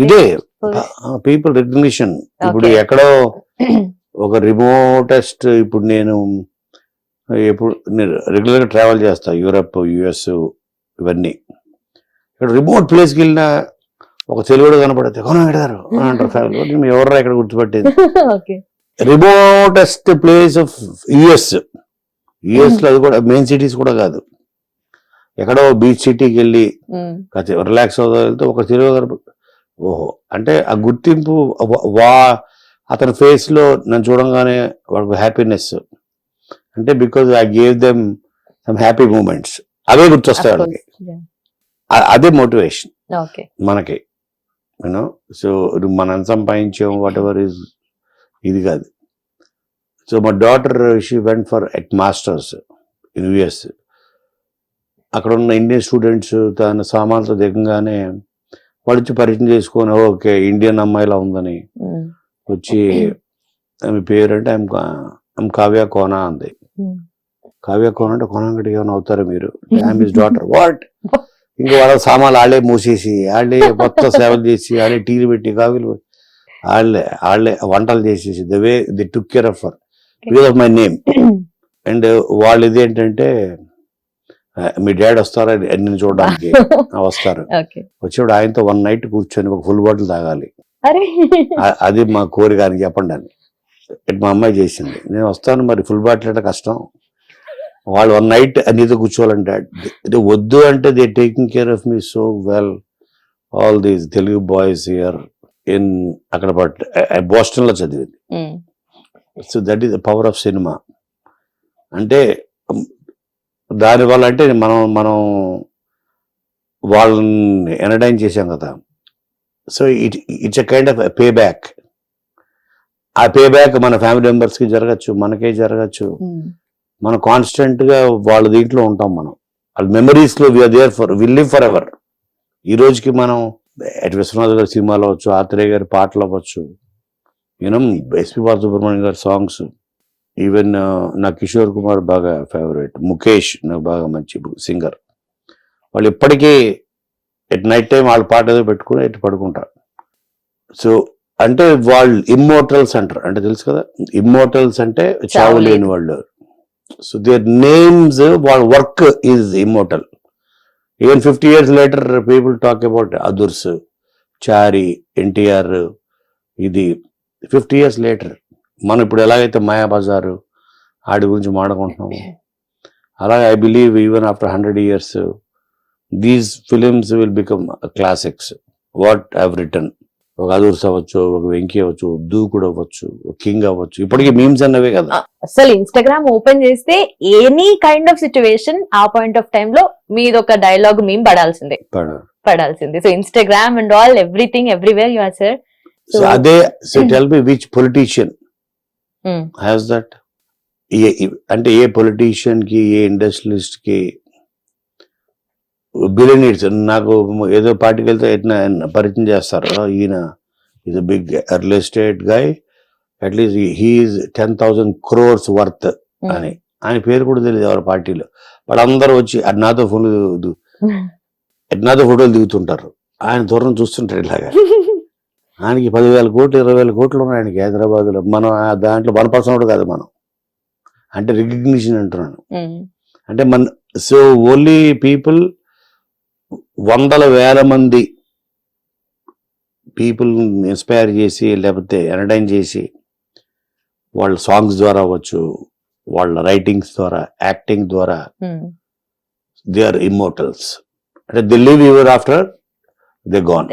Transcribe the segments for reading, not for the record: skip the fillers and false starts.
ఇదే people recognition. ఇప్పుడు ఎక్కడో ఒక రిమోటెస్ట్, ఇప్పుడు నేను రెగ్యులర్ గా ట్రావెల్ చేస్తా, యూరప్, యుఎస్, ఇవన్నీ. ఇక్కడ రిమోట్ ప్లేస్కి వెళ్ళినా ఒక తెలుగుడు కనపడితే కొనగారు అంటారు ఫ్యామిలీ. ఎవరు ఇక్కడ గుర్తుపట్టేది? రిమోటెస్ట్ ప్లేస్ ఆఫ్ యుఎస్ లో, అది కూడా మెయిన్ సిటీస్ కూడా కాదు, ఎక్కడో బీచ్ సిటీకి వెళ్ళి రిలాక్స్ అవుతా వెళ్తే ఒక తెలుగు. ఓహో అంటే ఆ గుర్తింపు అతని ఫేస్ లో నన్ను చూడంగానే వాళ్ళకి హ్యాపీనెస్. అంటే because I gave them some happy moments, అవే గుర్తొస్తాయి వాళ్ళకి. అదే మోటివేషన్ మనకి, యూనో. సో మనం సంపాదించాం వాట్ ఎవర్ ఇస్, ఇది కాదు. సో మా daughter she went for at masters in US. అక్కడ ఉన్న ఇండియన్ స్టూడెంట్స్ తన సామాన్లతో దిగంగానే వాళ్ళు వచ్చి పరిచయం చేసుకొని, ఓకే ఇండియన్ అమ్మాయిలా ఉందని వచ్చి, ఆమె పేరు అంటే ఐమ్ కావ్య కోనా అంది. కావ్య కోన అంటే కొనంగడి ఏమైనా అవుతారు మీరు? I'm his daughter. వాట్? ఇంకా వాళ్ళ సామాన్లు వాళ్ళే మూసేసి, వాళ్ళే మొత్తం సేవలు చేసి, వాళ్ళే టీలు పెట్టి, కాఫీలు పెట్టి, వాళ్ళే వంటలు చేసేసి, the way the took care of her because of my name. And వాళ్ళు ఇది ఏంటంటే, మీ డాడీ వస్తారా నేను చూడడానికి? వస్తారు. వచ్చినప్పుడు ఆయనతో వన్ నైట్ కూర్చొని ఒక ఫుల్ బాటిల్ తాగాలి, అది మా కోరిక అని చెప్పండి అని. మా అమ్మాయి చేసింది. నేను వస్తాను, మరి ఫుల్ బాటిల్ అంటే కష్టం, వాళ్ళు వన్ నైట్ నీతో కూర్చోవాలంటే వద్దు అంటే, they taking care of me so well. All these Telugu boys here in, అక్కడ బోస్టన్ లో చదివింది. So that is the power of cinema. అంటే దానివల్ల అంటే మనం వాళ్ళని ఎంటర్టైన్ చేసాం కదా. So it's a kind of pay back. ఆ పే బ్యాక్ మన ఫ్యామిలీ మెంబర్స్ కి జరగచ్చు, మనకే జరగచ్చు. మనం కాన్స్టెంట్ గా వాళ్ళ దీంట్లో ఉంటాం. మనం వాళ్ళ మెమరీస్ లో we are there for, will live forever. ఈ రోజుకి మనం ఎట్ విశ్వనాథ్ గారి సినిమాలు అవ్వచ్చు, ఆత్రేయ గారి పాటలు అవ్వచ్చు, యూనో ఎస్పి బాలసుబ్రహ్మణ్యం గారి సాంగ్స్, ఈవెన్ నా కిషోర్ కుమార్ బాగా ఫేవరెట్, ముఖేష్ నాకు బాగా మంచి సింగర్. వాళ్ళు ఇప్పటికీ ఎట్ నైట్ టైం వాళ్ళ పాట ఏదో పెట్టుకుని ఎటు పడుకుంటారు. సో అంటే వాళ్ళు ఇమ్మోర్టల్స్ అంటారు, అంటే తెలుసు కదా, ఇమ్మోర్టల్స్ అంటే చావు లేని వాళ్ళు. సో దేర్ నేమ్స్, వాళ్ళ work is immortal. Even 50 years later people talk about Adhurs, Chari, NTR. ఇది 50 years later. మనం ఇప్పుడు ఎలాగైతే మాయాబజారు ఆడి గురించి మాట్లాడుకుంటున్నాము, అలాగే I believe even after 100 years these films will become classics. What have return. ఒక అదూర్స్ అవ్వచ్చు, ఒక వెంకీ అవ్వచ్చు, దూకుడు అవ్వచ్చు, కింగ్ అవ్వచ్చు, ఇప్పటికీ మీమ్స్ అన్నవే కదా. అసలు ఇన్స్టాగ్రామ్ ఓపెన్ చేస్తే ఎనీ కైండ్ ఆఫ్ సిచ్యువేషన్ ఆ పాయింట్ ఆఫ్ టైమ్ లో మీది ఒక డైలాగ్ మీమ్ పడాల్సిందే. So Instagram and all everything everywhere you are sir. So అదే. So tell me which politician has that? అంటే ఏ పొలిటీషియన్ కి, ఏ ఇండస్ట్రియలిస్ట్ కి, బిలియనీర్స్ నాకు ఏదో పార్టీకి వెళ్తే ఎట్లా పరిచయం చేస్తారు, ఈయన is a big real estate guy, at least he's 10,000 crores worth అని. ఆయన పేరు కూడా తెలియదు ఎవరి పార్టీలో. వాళ్ళందరూ వచ్చి నాతో ఫోటోలు దిగుతుంటారు. ఆయన దూరం చూస్తుంటారు ఇలాగా. ఆయనకి 10,000 కోట్లు 20,000 కోట్లు ఉన్నాయి ఆయనకి హైదరాబాద్ లో. మనం దాంట్లో 1% కూడా కాదు మనం. అంటే రికగ్నిషన్ అంటున్నాను. అంటే సో ఓన్లీ పీపుల్, వందల వేల మంది పీపుల్ ఇన్స్పైర్ చేసి, లేకపోతే ఎంటర్టైన్ చేసి, వాళ్ళ సాంగ్స్ ద్వారా అవ్వచ్చు, వాళ్ళ రైటింగ్స్ ద్వారా, యాక్టింగ్ ద్వారా, దే ఆర్ ఇమ్మోర్టల్స్. అంటే they live ever after they gone.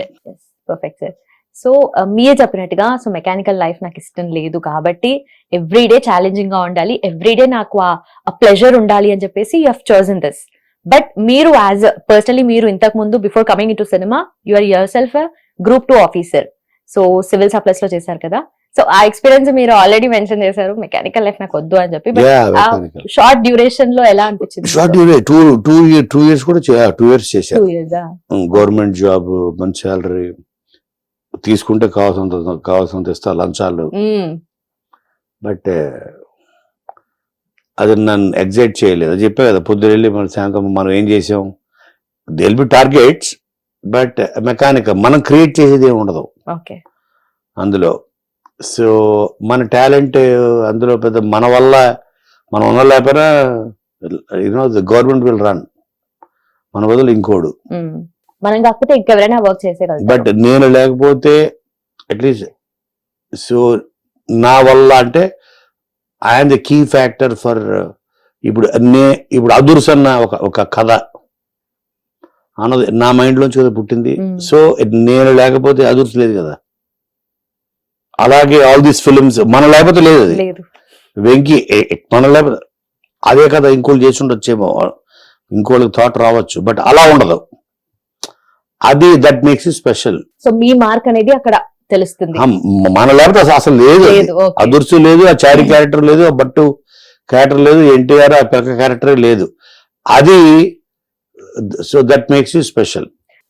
Perfect sir. So మీరే చెప్పినట్టుగా, సో మెకానికల్ లైఫ్ నాకు ఇష్టం లేదు కాబట్టి ఎవ్రీడే ఛాలెంజింగ్ గా ఉండాలి, ఎవ్రీడే నాకు ఆ ప్లెజర్ ఉండాలి అని చెప్పేసి you have chosen this. But మీరు యాజ్ పర్సనలీ, మీరు ఇంతకు ముందు before coming into cinema, you are yourself Group 2 officer. So civil supplies లో చేశారు కదా. సో ఆ ఎక్స్పీరియన్స్ మీరు ఆల్రెడీ మెన్షన్ చేశారు, మెకానికల్ లైఫ్ నాకు వద్దు అని చెప్పి. షార్ట్ డ్యూరేషన్ లో ఎలా అనిపించింది? షార్ట్ డ్యూరేషన్ 2 years కూడా 2 years చేశారు. గవర్నమెంట్ జాబ్, మంచి సాలరీ, తీసుకుంటే కావాల్సినంత ఇస్తా, లంచాలు. బట్ అది నన్ను ఎగ్జైట్ చేయలేదు. అది చెప్పా కదా, పొద్దున వెళ్ళి మన సాయంత్రం మనం ఏం చేసాం, దిల్ బి టార్గెట్స్, బట్ మెకానికల్, మనం క్రియేట్ చేసేది ఏమి ఉండదు ఓకే. అందులో. సో మన టాలెంట్ అందులో పెద్ద మన వల్ల మనం ఉండలేకపోయినా ద గవర్నమెంట్ విల్ రన్, మన బదులు ఇంకోడు. మనం కాకపోతే ఇంకెవరైనా వర్క్ చేసేయగలుగుతారు. బట్ నేను లేకపోతే అట్లీస్ట్ సో నా వల్ల అంటే I'm the key factor for. ఇప్పుడు అదుర్స్ అన్న ఒక కథ అన్నది నా మైండ్ లోంచి కదా పుట్టింది. సో నేను లేకపోతే అదుర్స్ లేదు కదా. అలాగే ఆల్ దీస్ ఫిల్మ్స్ మన లేకపోతే లేదు, అది వెంకీ మన లేకపోతే అదే కదా ఇంకోళ్ళు చేసి ఉండొచ్చేమో, ఇంకోళ్ళకి థాట్ రావచ్చు, బట్ అలా ఉండదు. అది that makes it special. So me mark అనేది అక్కడ తెలుస్తుంది. మన లేకపోతే అసలు లేదు, అదుర్సు లేదు, ఆ చారి క్యారెక్టర్ లేదు, ఆ బట్టు క్యారెక్టర్ లేదు, ఎన్టీఆర్ ఆ పెక్క క్యారెక్టర్ లేదు. అది so that makes you special.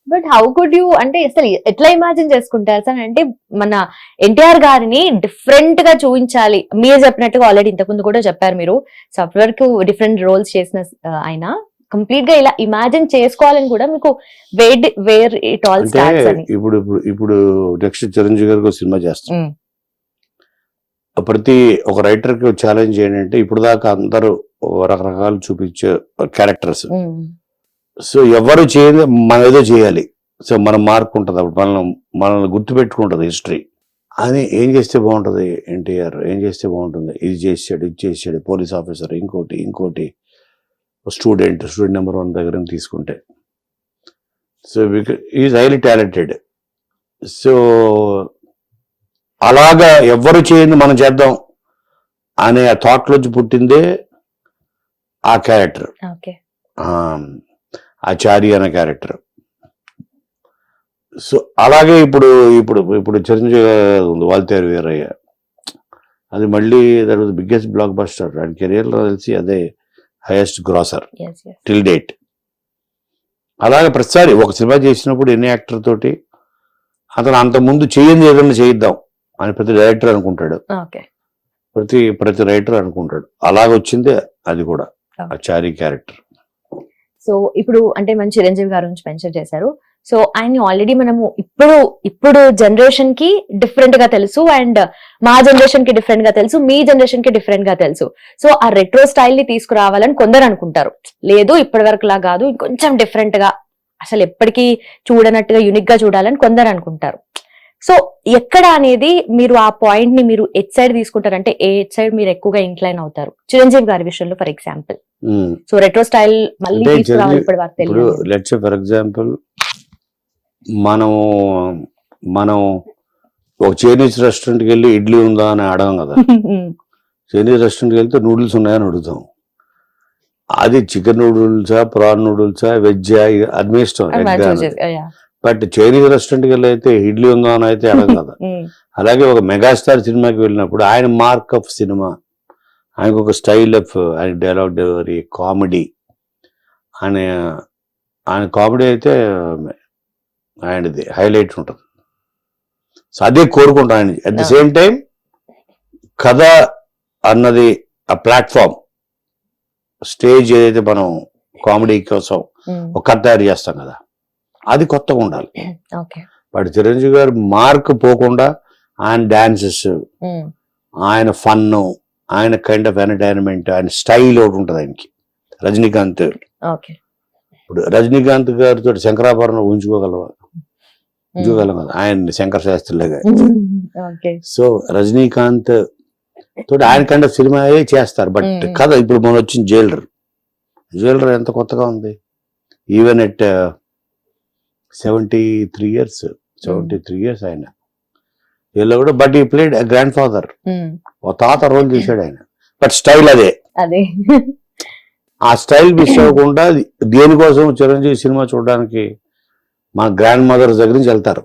But how could you, అంటే అసలు ఎట్లా ఇమాజిన్ చేసుకుంటారు సార్? అంటే మన ఎన్టీఆర్ గారిని డిఫరెంట్ గా చూపించాలి. మీరు చెప్పినట్టుగా ఆల్రెడీ ఇంతకుముందు కూడా చెప్పారు, మీరు సాఫ్ట్వేర్ కు డిఫరెంట్ రోల్స్ చేసిన ఆయన కంప్లీట్ గా ఇలా ఇమాజిన్ చేసుకోవాలని కూడా మీకు వేర్ ఇట్ ఆల్ స్టార్ట్స్ అని. ఇప్పుడు నెక్స్ట్ చిరంజీవి గారికి సినిమా చేస్తాం. ప్రతి ఒక రైటర్ కి ఛాలెంజ్ ఏంటంటే ఇప్పుడు దాకా అందరూ రకరకాలు చూపించే క్యారెక్టర్స్. సో ఎవరు చేయదు, మనం ఏదో చేయాలి. సో మన మార్క్ ఉంటుంది, అప్పుడు మనల్ని గుర్తు పెట్టుకుంటుంది హిస్టరీ. అని ఏం చేస్తే బాగుంటుంది, ఎన్టీఆర్ ఏం చేస్తే బాగుంటుంది, ఇది చేసాడు, పోలీస్ ఆఫీసర్, ఇంకోటి స్టూడెంట్ నెంబర్ 1 దగ్గర తీసుకుంటే. So is highly talented. So అలాగా ఎవ్వరు చేయండి మనం చేద్దాం అనే ఆ థాట్ లోంచి పుట్టిందే ఆ క్యారెక్టర్, ఆచారి అనే క్యారెక్టర్. సో అలాగే ఇప్పుడు చిరంజీవి ఉంది వాల్తేరు వీరయ్య, అది మళ్ళీ that was biggest block buster and career లో తెలిసి అదే హైయెస్ట్ గ్రాసర్ టిల్ డేట్. అలాగే ప్రతిసారి ఒక సినిమా చేసినప్పుడు ఎన్ని యాక్టర్ తోటి అతను అంత ముందు చేయండి ఏదైనా చేయిద్దాం అని ప్రతి డైరెక్టర్ అనుకుంటాడు, ప్రతి రైటర్ అనుకుంటాడు. అలాగొచ్చింది అది కూడా ఆచారి క్యారెక్టర్. సో ఇప్పుడు అంటే మన చిరంజీవి గారి నుంచి మెన్షన్ చేశారు. సో ఆయన్ని ఆల్రెడీ మనము ఇప్పుడు జనరేషన్ కి డిఫరెంట్ గా తెలుసు, అండ్ మా జనరేషన్ కి డిఫరెంట్ గా తెలుసు, మీ జనరేషన్ కి డిఫరెంట్ గా తెలుసు. సో ఆ రెట్రో స్టైల్ ని తీసుకురావాలని కొందరు అనుకుంటారు, లేదు ఇప్పటి వరకు లా కాదు ఇంకొంచెం డిఫరెంట్ గా, అసలు ఎప్పటికీ చూడనట్టుగా యూనిక్ గా చూడాలని కొందరు అనుకుంటారు. సో ఎక్కడ అనేది మీరు ఆ పాయింట్ ని మీరు ఎట్ సైడ్ తీసుకుంటారంటే ఏ సైడ్ మీరు ఎక్కువగా ఇంక్లైన్ అవుతారు చిరంజీవి గారి విషయంలో? For example so retro style మళ్ళీ తీసుకురావాలి ఇప్పటి వరకు తెలియదు. లెట్స్ సే ఫర్ ఎగ్జాంపుల్ మనం ఒక చైనీస్ రెస్టారెంట్కి వెళ్ళి ఇడ్లీ ఉందా అని అడగం కదా. చైనీస్ రెస్టారెంట్కి వెళ్తే నూడిల్స్ ఉన్నాయని అడుగుతాం. అది చికెన్ నూడిల్సా, ప్రాన్ నూడిల్సా, వెజ్జా, అది మీ ఇష్టం. బట్ చైనీస్ రెస్టారెంట్కి వెళ్ళి అయితే ఇడ్లీ ఉందా అని అయితే అడగం కదా. అలాగే ఒక మెగాస్టార్ సినిమాకి వెళ్ళినప్పుడు ఆయన మార్క్ ఆఫ్ సినిమా, ఆయనకు ఒక స్టైల్ ఆఫ్, ఆయన డైలాగ్ డెలివరీ, కామెడీ, ఆయన కామెడీ అయితే ఆయనది హైలైట్ ఉంటుంది. సో అదే కోరుకుంటాను ఆయన. అట్ ది సేమ్ టైం కథ అన్నది ఆ ప్లాట్ఫామ్, స్టేజ్ ఏదైతే మనం కామెడీ కోసం ఒక కథ తయారు చేస్తాం కదా, అది కొత్తగా ఉండాలి. బట్ చిరంజీవి గారు మార్క్ పోకుండా ఆయన డాన్సెస్, ఆయన ఫన్, ఆయన కైండ్ ఆఫ్ ఎంటర్టైన్మెంట్, ఆయన స్టైల్ ఒకటి ఉంటుంది ఆయనకి. రజనీకాంత్, ఇప్పుడు రజనీకాంత్ గారితో శంకరాభరణం ఉంచుకోగలం కదా, ఆయన శంకర శాస్త్రిలాగా. సో రజనీకాంత్ తోటి ఆయన కైండ్ ఆఫ్ సినిమా చేస్తారు. బట్ కథ ఇప్పుడు మనం వచ్చిన జైలర్ ఎంత కొత్తగా ఉంది. ఈవెన్ ఎట్ 73 years ఆయన వీళ్ళు కూడా. బట్ ఈ ప్లేడ్ గ్రాండ్ ఫాదర్, ఒక తాత రోల్ చేశాడు ఆయన. బట్ స్టైల్ అదే. ఆ స్టైల్ మిస్ అవ్వకుండా దేనికోసం చిరంజీవి సినిమా చూడడానికి మా గ్రాండ్ మదర్స్ దగ్గర నుంచి వెళ్తారు.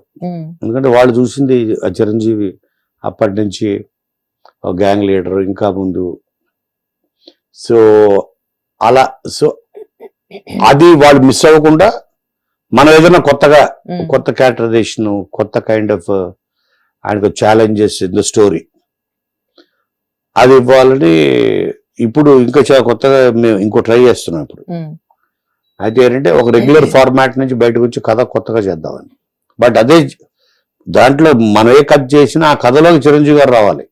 ఎందుకంటే వాళ్ళు చూసింది చిరంజీవి అప్పటి నుంచి ఒక గ్యాంగ్ లీడర్, ఇంకా ముందు. సో అలా, సో అది వాళ్ళు మిస్ అవ్వకుండా మనం ఏదైనా కొత్త క్యారెక్టరైజేషన్, కొత్త కైండ్ ఆఫ్ ఆయనకు ఛాలెంజెస్ ఇన్ ద స్టోరీ అది ఇవ్వాలని ఇప్పుడు ఇంకా కొత్తగా మేము ఇంకో ట్రై చేస్తున్నాం. ఇప్పుడు అయితే ఏంటంటే ఒక రెగ్యులర్ ఫార్మాట్ నుంచి బయటకు వచ్చి కథ కొత్తగా చేద్దామని. బట్ అదే దాంట్లో మనం ఏ కథ చేసినా ఆ కథలోకి చిరంజీవి గారు రావాలి.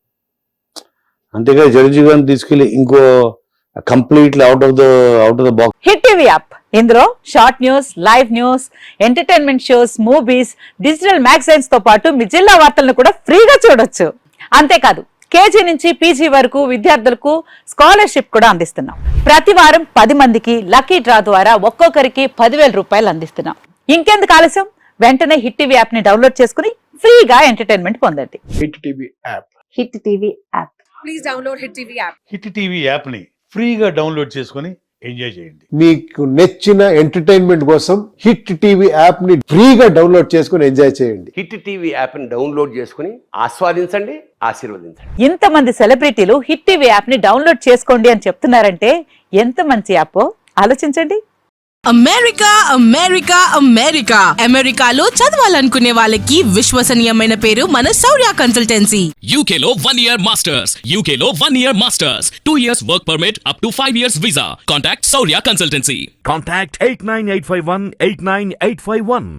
అంతేగా చిరంజీవి గారిని తీసుకెళ్లి ఇంకో completely out of the box. Hit TV app, ఇందులో short news, live news, entertainment shows, movies, digital magazines తో పాటు మీ జిల్లా వార్తలను కూడా ఫ్రీగా చూడొచ్చు. అంతేకాదు కేజీ నుంచి పీజీ వరకు విద్యార్థులకు స్కాలర్షిప్ కూడా అందిస్తున్నాం. ప్రతి వారం 10 మందికి లక్కీ డ్రా ద్వారా ఒక్కొక్కరికి 10,000 రూపాయలు అందిస్తున్నాం. ఇంకెందుకు ఆలస్యం, వెంటనే హిట్ టీవీ యాప్ ని డౌన్లోడ్ చేసుకుని ఫ్రీగా ఎంటర్టైన్మెంట్ పొందండి. Hit TV app. Hit TV app. Please download Hit TV app. Hit TV యాప్ని ఫ్రీగా డౌన్లోడ్ చేసుకొని ఎంజాయ్ చేయండి. మీకు నచ్చిన ఎంటర్టైన్మెంట్ కోసం హిట్ టీవీ యాప్ ని ఫ్రీగా డౌన్లోడ్ చేసుకుని ఎంజాయ్ చేయండి. హిట్ టీవీ యాప్ని డౌన్లోడ్ చేసుకుని ఆస్వాదించండి, ఆశీర్వదించండి. ఇంతమంది సెలబ్రిటీలు హిట్ టీవీ యాప్ ని డౌన్లోడ్ చేసుకోండి అని చెప్తున్నారంటే ఎంత మంచి యాప్ ఆలోచించండి. అమెరికా అమెరికా అమెరికా అమెరికాలో చదవాలనుకునే వాళ్ళకి విశ్వసనీయమైన పేరు మన శౌర్య కన్సల్టెన్సీ. UK లో 1 year masters. UK లో 1 year masters. 2 years work permit up to 5 years visa. Contact Saurya Consultancy. Contact 89851 89851.